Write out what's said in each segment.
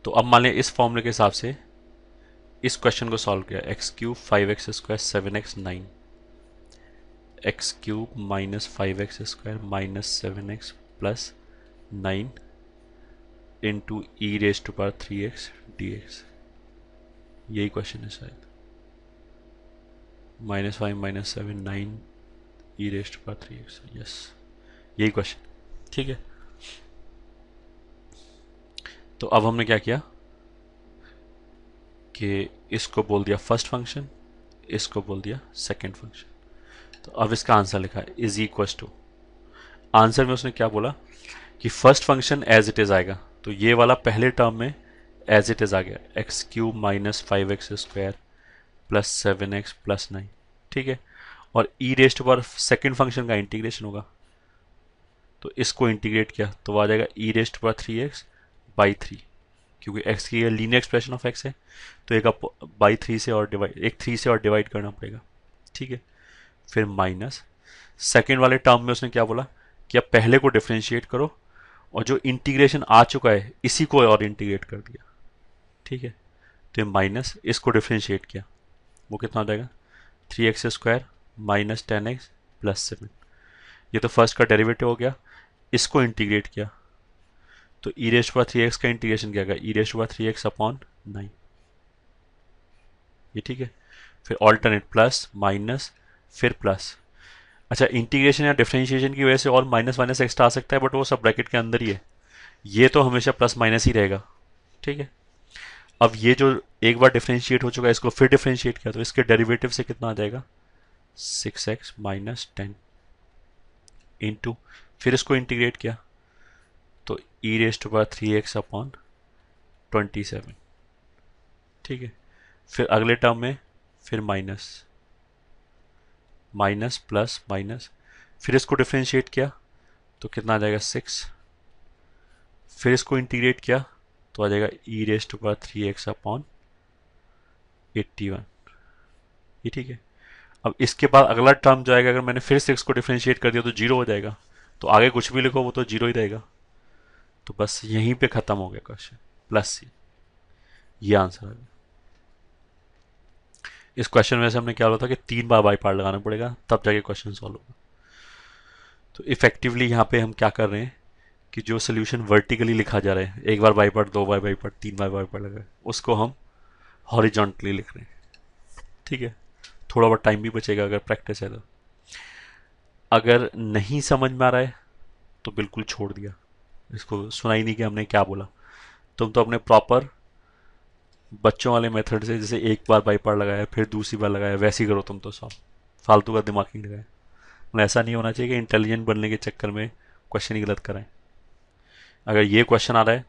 तो अब मान लिया इस फॉर्मूले के हिसाब से इस क्वेश्चन को सॉल्व किया, x cube 5x² 7x 9, x cube minus 5x² minus 7x plus 9 into e raise to power 3x dx। यही क्वेश्चन है शायद, -5 -7 9 e raise to power 3x। Yes, यही क्वेश्चन, ठीक है। तो अब हमने क्या किया कि इसको बोल दिया फर्स्ट फंक्शन, इसको बोल दिया सेकंड फंक्शन। तो अब इसका आंसर लिखा है इज इक्वल टू, आंसर में उसने क्या बोला कि first function as it is आएगा, तो ये वाला पहले टर्म में एज इट इज आ गया, x cube minus 5x² plus 7x plus 9, ठीक है। और ई रेस्ट पर सेकेंड फंक्शन का इंटीग्रेशन होगा, तो इसको इंटीग्रेट किया तो आ जाएगा ई रेस्ट पर 3x बाई 3, क्योंकि x की लीनियर एक्सप्रेशन ऑफ x है, तो एक बाई 3 से और डिवाइड, एक 3 से और डिवाइड करना पड़ेगा, ठीक है। फिर माइनस सेकेंड वाले टर्म में उसने क्या बोला कि अब पहले को डिफ्रेंशिएट करो और जो इंटीग्रेशन आ चुका है इसी को और इंटीग्रेट कर दिया, ठीक है। तो माइनस इसको डिफ्रेंशिएट किया, वो कितना हो जाएगा 3x² माइनस 10x प्लस 7, ये तो फर्स्ट का डेरिवेटिव हो गया। इसको इंटीग्रेट किया तो ई रेस्ट पावर 3x का इंटीग्रेशन क्या होगा, ई रेस्ट पावर 3x अपॉन 9, ये ठीक है। फिर ऑल्टरनेट प्लस माइनस फिर प्लस। अच्छा, इंटीग्रेशन या डिफरेंशिएशन की वजह से और माइनस माइनस एक्स्ट्रा आ सकता है, बट वो सब ब्रैकेट के अंदर ही है, ये तो हमेशा प्लस माइनस ही रहेगा, ठीक है। अब ये जो एक बार डिफरेंशिएट हो चुका है इसको फिर डिफरेंशिएट किया तो इसके डेरिवेटिव से कितना आ जाएगा 6x माइनस 10 इंटू, फिर इसको इंटीग्रेट किया तो e raise to power 3x upon 27, ठीक है। फिर अगले टर्म में फिर माइनस माइनस प्लस माइनस, फिर इसको डिफरेंशिएट किया तो कितना आ जाएगा 6, फिर इसको इंटीग्रेट किया तो आ जाएगा e raise to power 3x upon 81, ये ठीक है। अब इसके बाद अगला टर्म जो आएगा, अगर मैंने फिर 6 को डिफरेंशिएट कर दिया तो जीरो हो जाएगा, तो आगे कुछ भी लिखो वो तो जीरो ही रहेगा, तो बस यहीं पे खत्म हो गया क्वेश्चन, प्लस सी, ये आंसर आ गया। इस क्वेश्चन में से हमने क्या बोला था कि 3 बार बाई पार्ट लगाना पड़ेगा तब जाके क्वेश्चन सॉल्व होगा। तो इफेक्टिवली यहाँ पे हम क्या कर रहे हैं कि जो सोल्यूशन वर्टिकली लिखा जा रहा है, एक बार बाई पार्ट, 2 बार बाई पार्ट, 3 बार बाई पार्ट लगा, उसको हम हॉरिजॉन्टली लिख रहे हैं, ठीक है। थोड़ा बहुत टाइम भी बचेगा अगर प्रैक्टिस है तो। अगर नहीं समझ में आ रहा है तो बिल्कुल छोड़ दिया, इसको सुना ही नहीं कि हमने क्या बोला। तुम तो अपने प्रॉपर बच्चों वाले मेथड से, जैसे एक बार बाई पार्ट लगाया फिर दूसरी बार लगाया, वैसे ही करो तुम तो सॉल्व, फालतू का दिमाग नहीं लगाए। मतलब ऐसा नहीं होना चाहिए कि इंटेलिजेंट बनने के चक्कर में क्वेश्चन ही गलत कराएं। अगर ये क्वेश्चन आ रहा है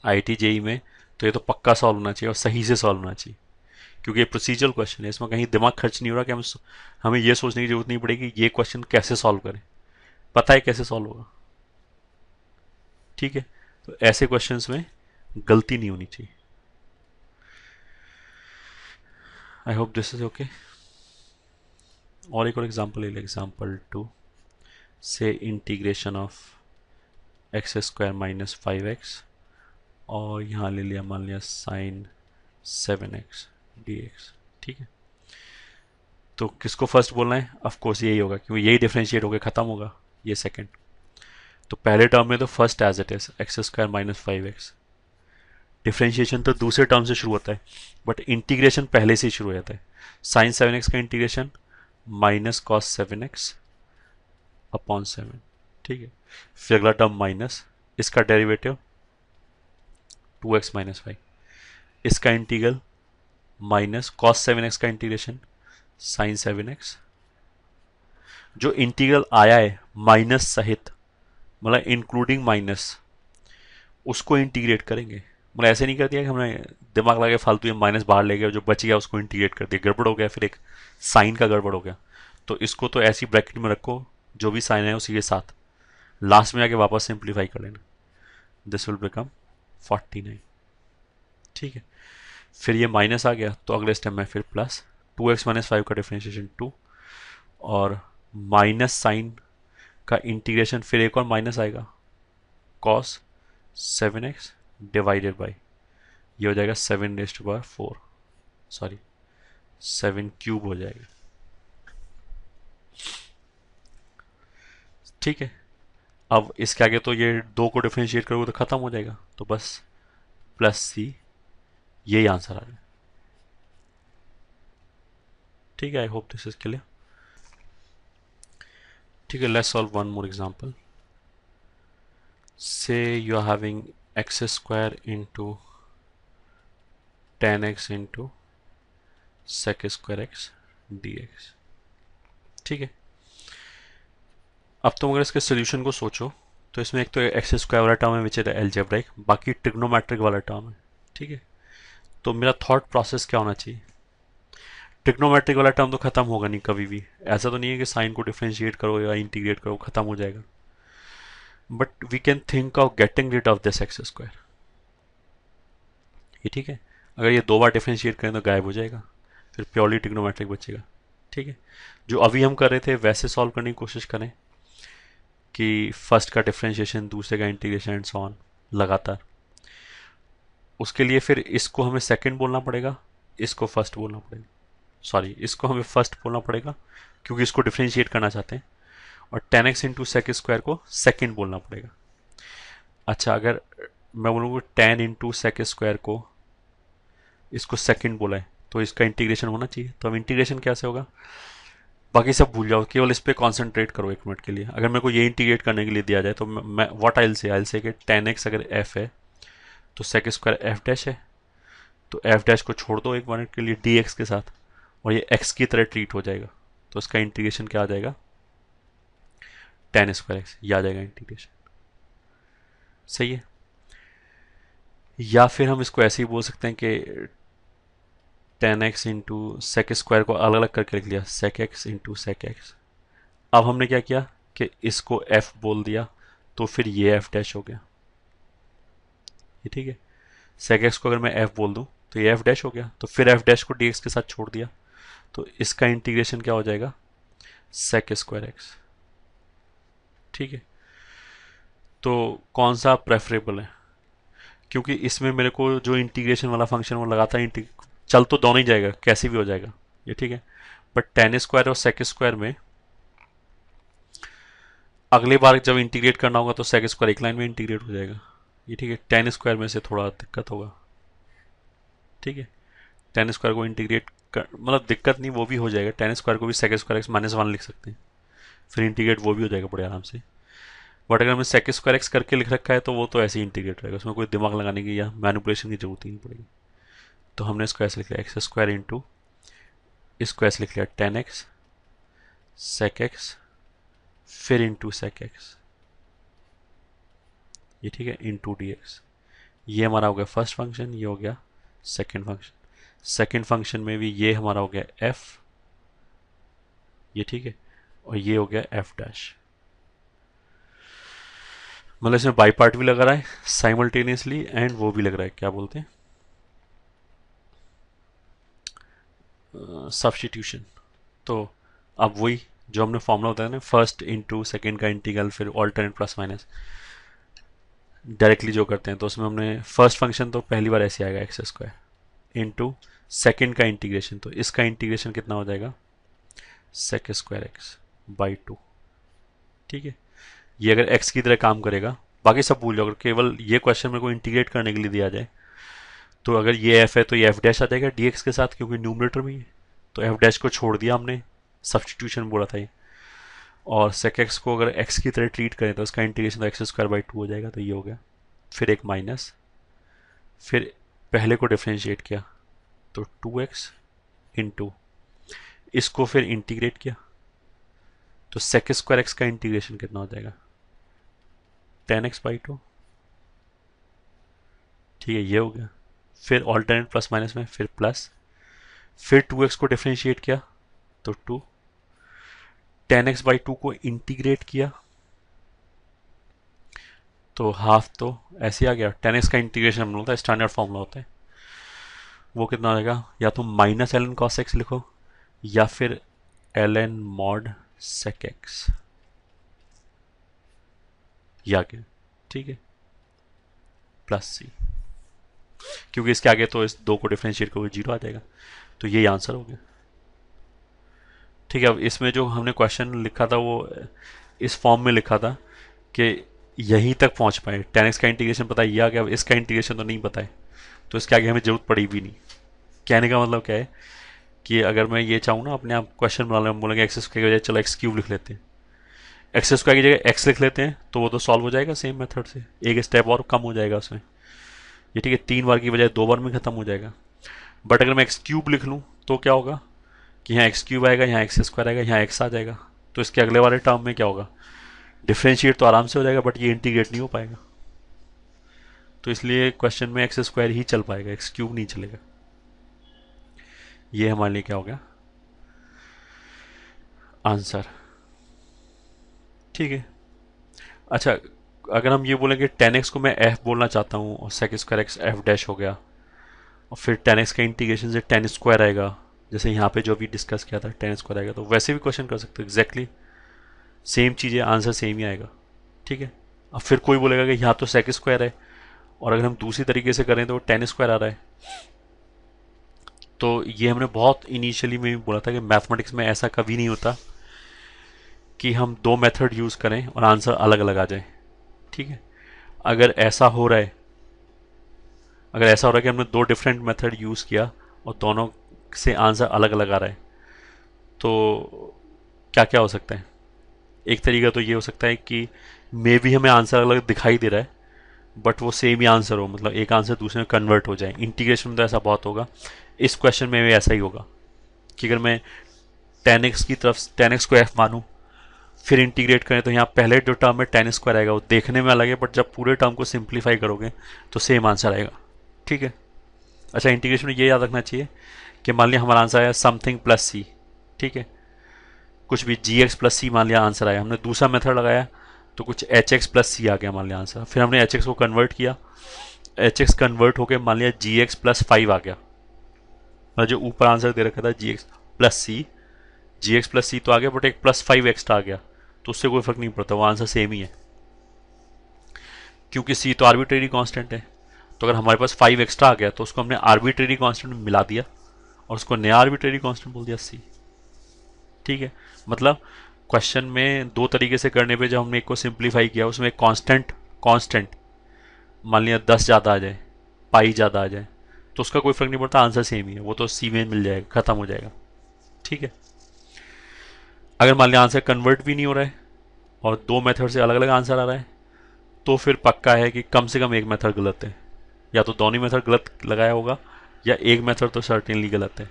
आईआईटी जेई में तो ये तो पक्का सॉल्व होना चाहिए और सही से सॉल्व होना चाहिए, क्योंकि ये प्रोसीजरल क्वेश्चन है, इसमें कहीं दिमाग खर्च नहीं हो रहा कि हमें ये सोचने की जरूरत नहीं पड़ेगी ये क्वेश्चन कैसे सॉल्व करें, पता है कैसे सॉल्व होगा, ठीक है। तो ऐसे क्वेश्चंस में गलती नहीं होनी चाहिए। आई होप दिस इज ओके। और एक और एग्जांपल ले, एग्जांपल 2 से integration of x² minus 5x और यहाँ ले लिया मान लिया साइन 7x dx, ठीक है। तो किसको फर्स्ट बोलना है, ऑफ कोर्स यही होगा क्योंकि यही डिफरेंशिएट होकर खत्म होगा, ये सेकंड। तो पहले टर्म में तो first as it is x² minus 5x, differentiation तो दूसरे टर्म से शुरू होता है बट इंटीग्रेशन पहले से ही शुरू हो जाता है। साइन 7x का integration minus cos 7x upon 7, ठीक है। फिर अगला टर्म माइनस, इसका डेरिवेटिव 2x माइनस 5, इसका इंटीग्रल माइनस कॉस 7x का इंटीग्रेशन साइन 7x, जो इंटीग्रल आया है माइनस सहित, मतलब इंक्लूडिंग माइनस, उसको इंटीग्रेट करेंगे। मतलब ऐसे नहीं कर दिया कि हमने दिमाग लगा फालतू ये माइनस बाहर ले गया, जो बच गया उसको इंटीग्रेट कर दिया, गड़बड़ हो गया, फिर एक साइन का गड़बड़ हो गया। तो इसको तो ऐसी ब्रैकेट में रखो जो भी साइन है उसी के साथ, लास्ट में आके वापस सिंप्लीफाई कर लेना, दिस विल बिकम 49, ठीक है। फिर ये माइनस आ गया तो अगले स्टेप में फिर प्लस 2x माइनस 5 का डिफरेंशिएशन 2 और माइनस साइन का इंटीग्रेशन, फिर एक और माइनस आएगा कॉस 7x डिवाइडेड बाई ये हो जाएगा 7⁴, सॉरी 7³ हो जाएगा। ठीक है, अब इसके आगे तो ये 2 को डिफ्रेंशिएट करोगे तो खत्म हो जाएगा, तो बस +c, यही आंसर आ गया। ठीक है, I hope this is clear. ठीक है, let's solve one more example. Say you are having x² into tan x into sec² x dx। ठीक है, अब तुम अगर इसके सोल्यूशन को सोचो तो इसमें एक तो x² वाला टर्म है विच इज एलजेब्रिक, बाकी ट्रिग्नोमेट्रिक वाला टर्म है। ठीक है, तो मेरा थॉट प्रोसेस क्या होना चाहिए? ट्रिग्नोमेट्रिक वाला टर्म तो खत्म होगा नहीं कभी भी, ऐसा तो नहीं है कि साइन को डिफ्रेंशिएट करो या इंटीग्रेट करो खत्म हो जाएगा, but we can think of getting rid of this x²। ये ठीक है, अगर ये 2 बार डिफ्रेंशिएट करें तो गायब हो जाएगा, फिर प्योरली ट्रिग्नोमेट्रिक बचेगा। ठीक है, जो अभी हम कर रहे थे वैसे सॉल्व करने की कोशिश करें कि फर्स्ट का डिफ्रेंशिएशन, दूसरे का इंटीग्रेशन एंड सो ऑन लगातार। उसके लिए फिर इसको हमें सेकंड बोलना पड़ेगा, इसको फर्स्ट बोलना पड़ेगा, सॉरी इसको हमें फर्स्ट बोलना पड़ेगा क्योंकि इसको डिफ्रेंशिएट करना चाहते हैं, और tan x इंटू sec² को सेकंड बोलना पड़ेगा। अच्छा, अगर मैं बोलूँगा tan इंटू sec² को इसको सेकंड बोला है तो इसका इंटीग्रेशन होना चाहिए, तो अब इंटीग्रेशन कैसे होगा? बाकी सब भूल जाओ, केवल इस पर कॉन्सेंट्रेट करो 1 मिनट के लिए। अगर मेरे को ये इंटीग्रेट करने के लिए दिया जाए तो मैं व्हाट आई से कि tan x अगर f है तो sec² f' है, तो f' को छोड़ दो 1 मिनट के लिए dx के साथ, और ये x की तरह ट्रीट हो जाएगा, तो इसका इंटीग्रेशन क्या आ जाएगा? tan² x, ये आ जाएगा इंटीग्रेशन। सही है, या फिर हम इसको ऐसे ही बोल सकते हैं कि tan x इंटू sec² को अलग अलग करके लिख लिया sec x into sec x। अब हमने क्या किया कि इसको f बोल दिया, तो फिर ये f' हो गया। ये ठीक है, sec x को अगर मैं f बोल दूं तो ये f' हो गया, तो फिर f' को dx के साथ छोड़ दिया, तो इसका इंटीग्रेशन क्या हो जाएगा? sec² x। ठीक है, तो कौन सा प्रेफरेबल है? क्योंकि इसमें मेरे को जो इंटीग्रेशन वाला फंक्शन वो लगातार चल तो दोनों ही जाएगा, कैसे भी हो जाएगा, ये ठीक है, बट tan² और sec² में अगली बार जब इंटीग्रेट करना होगा तो sec² एक लाइन में इंटीग्रेट हो जाएगा। ये ठीक है, tan² में से थोड़ा दिक्कत होगा। ठीक है, tan² को इंटीग्रेट कर, मतलब दिक्कत नहीं, वो भी हो जाएगा, tan² को भी sec² x -1 लिख सकते हैं, फिर इंटीग्रेट वो भी हो जाएगा बड़े आराम से। बट अगर हमने sec² x करके लिख रखा है तो वो तो ऐसे ही इंटीग्रेट रहेगा, उसमें कोई दिमाग लगाने की या मैनिपुलेशन की जरूरत ही नहीं पड़ेगी। तो हमने इसको ऐसे लिख लिया x² इंटू, इसको ऐसे लिख लिया tan x sec x फिर इंटू sec x, ये ठीक है, इंटू dx। ये हमारा हो गया फर्स्ट फंक्शन, ये हो गया सेकंड फंक्शन। सेकंड फंक्शन में भी ये हमारा हो गया f, ये ठीक है, और ये हो गया f'। मतलब इसमें बाई पार्ट भी लग रहा है साइमल्टेनियसली, एंड वो भी लग रहा है, क्या बोलते हैं, सब्स्टिट्यूशन। तो अब वही जो हमने फॉर्मूला बताया ना, फर्स्ट इंटू सेकेंड का इंटीग्रल फिर ऑल्टरनेट प्लस माइनस, डायरेक्टली जो करते हैं, तो उसमें हमने फर्स्ट फंक्शन तो पहली बार ऐसे आएगा x² इंटू सेकेंड का इंटीग्रेशन, तो इसका इंटीग्रेशन कितना हो जाएगा? sec² x by 2। ठीक है, ये अगर x की तरह काम करेगा, बाकी सब भूल जाओ, अगर केवल ये क्वेश्चन मेरे को इंटीग्रेट करने के लिए दिया जाए तो अगर ये f है तो ये f' आ जाएगा dx के साथ, क्योंकि न्यूमरेटर में ही है, तो f' को छोड़ दिया हमने, सब्स्टिट्यूशन बोला था ये, और sec x को अगर x की तरह ट्रीट करें तो उसका इंटीग्रेशन तो x² बाई 2 हो जाएगा, तो ये हो गया, फिर एक माइनस, फिर पहले को डिफ्रेंशिएट किया तो 2x इंटू, इसको फिर इंटीग्रेट किया तो sec² x का इंटीग्रेशन कितना हो जाएगा? tan x by 2। ठीक है, ये हो गया, फिर ऑल्टरनेट प्लस माइनस में फिर प्लस, फिर 2x को डिफ्रेंशिएट किया तो 2, tan x बाई 2 को इंटीग्रेट किया तो हाफ, तो ऐसे आ गया। tan x का इंटीग्रेशन हम लोग स्टैंडर्ड फॉर्मूला होता है, वो कितना आएगा, या तो माइनस ln cos x लिखो या फिर ln mod sec x, ये आ गया। ठीक है, प्लस c। क्योंकि इसके आगे तो इस 2 को डिफ्रेंशिएट करोगे 0 आ जाएगा। तो यही आंसर हो गया। ठीक है, अब इसमें जो हमने क्वेश्चन लिखा था वो इस फॉर्म में लिखा था कि यहीं तक पहुंच पाए। 10x का इंटीग्रेशन पता है, ये आ गया। अब इसका इंटीग्रेशन तो नहीं पता है, तो इसके आगे हमें जरूरत पड़ी भी नहीं। कहने का मतलब क्या है कि अगर मैं ये चाहूँ ना अपने आप क्वेश्चन बना लें, बोलेंगे एक्स स्क्वायर की बजाय चलो एक्स क्यूब लिख लेते हैं, एक्स स्क्वायर की जगह एक्स लिख लेते हैं, तो वो तो सॉल्व हो जाएगा सेम मेथड से, एक स्टेप और कम हो जाएगा उसमें। ये ठीक है, 3 बार की बजाय 2 बार में खत्म हो जाएगा। बट अगर मैं एक्स क्यूब लिख लूँ तो क्या होगा कि यहाँ एक्स क्यूब आएगा, यहाँ एक्स स्क्वायर आएगा, यहाँ एक्स आ जाएगा। तो इसके अगले वाले टर्म में क्या होगा, डिफ्रेंशिएट तो आराम से हो जाएगा, बट ये इंटीग्रेट नहीं हो पाएगा। तो इसलिए क्वेश्चन में एक्स स्क्वायर ही चल पाएगा, एक्स क्यूब नहीं चलेगा। ये हमारे लिए क्या हो गया, आंसर। ठीक है। अच्छा, अगर हम ये बोलेंगे 10x को मैं f बोलना चाहता हूँ और sec square x f dash हो गया, और फिर 10x का इंटीग्रेशन से 10 स्क्वायर आएगा, जैसे यहाँ पे जो भी डिस्कस किया था 10 स्क्वायर आएगा, तो वैसे भी क्वेश्चन कर सकते हो। एग्जैक्टली सेम चीज़ है, आंसर सेम ही आएगा। ठीक है। अब फिर कोई बोलेगा कि यहाँ तो sec स्क्वायर है, और अगर हम दूसरी तरीके से करें तो 10 स्क्वायर आ रहा है। तो ये हमने बहुत इनिशियली में भी बोला था कि मैथमेटिक्स में ऐसा कभी नहीं होता कि हम 2 मेथड यूज़ करें और आंसर अलग अलग आ जाए। ठीक है। अगर ऐसा हो रहा है, कि हमने 2 डिफरेंट मेथड यूज़ किया और दोनों से आंसर अलग अलग आ रहा है, तो क्या क्या हो सकता है। एक तरीका तो ये हो सकता है कि मे भी हमें आंसर अलग दिखाई दे रहा है, बट वो सेम ही आंसर हो, मतलब एक आंसर दूसरे में कन्वर्ट हो जाए। इंटीग्रेशन में तो ऐसा बहुत होगा, इस क्वेश्चन में भी ऐसा ही होगा कि अगर मैं 10x की तरफ 10x को f मानूं, फिर इंटीग्रेट करें तो यहाँ पहले जो टर्म में 10 स्क्वायर आएगा वो देखने में अलग है, बट जब पूरे टर्म को सिंप्लीफाई करोगे तो सेम आंसर आएगा। ठीक है। अच्छा, इंटीग्रेशन में ये याद रखना चाहिए कि मान लिया हमारा आंसर आया समथिंग प्लस सी। ठीक है, कुछ भी जी एक्स प्लस सी मान लिया आंसर आया, हमने दूसरा मेथड लगाया तो कुछ एच एक्स प्लस सी आ गया मान लिया आंसर, फिर हमने एच एक्स को कन्वर्ट किया, एच एक्स कन्वर्ट होकर मान लिया जी एक्स प्लस 5 आ गया। मतलब जो ऊपर आंसर दे रखा था जी एक्स प्लस सी, जी एक्स प्लस सी तो आ गया, बट एक प्लस 5 एक्स्ट्रा आ गया, तो उससे कोई फर्क नहीं पड़ता, वो आंसर सेम ही है, क्योंकि सी तो आर्बिट्रेरी कांस्टेंट है। तो अगर हमारे पास 5 एक्स्ट्रा आ गया तो उसको हमने आर्बिट्रेरी कांस्टेंट में मिला दिया और उसको नया आर्बिट्रेरी कांस्टेंट बोल दिया सी। ठीक है। मतलब क्वेश्चन में 2 तरीके से करने पे जब हमने एक को सिंप्लीफाई किया, उसमें एक कांस्टेंट मान लिया 10 ज़्यादा आ जाए, पाई ज़्यादा आ जाए, तो उसका कोई फर्क नहीं पड़ता, आंसर सेम ही है, वो तो सी में मिल जाएगा, खत्म हो जाएगा। ठीक है। अगर मान लिया आंसर कन्वर्ट भी नहीं हो रहा है और 2 मेथड से अलग अलग आंसर आ रहा है, तो फिर पक्का है कि कम से कम एक मेथड गलत है, या तो दोनों मेथड गलत लगाया होगा या एक मेथड तो सर्टेनली गलत है,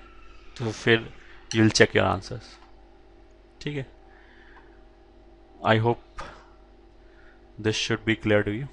तो फिर you will check your answers. ठीक है। I hope this should be clear to you.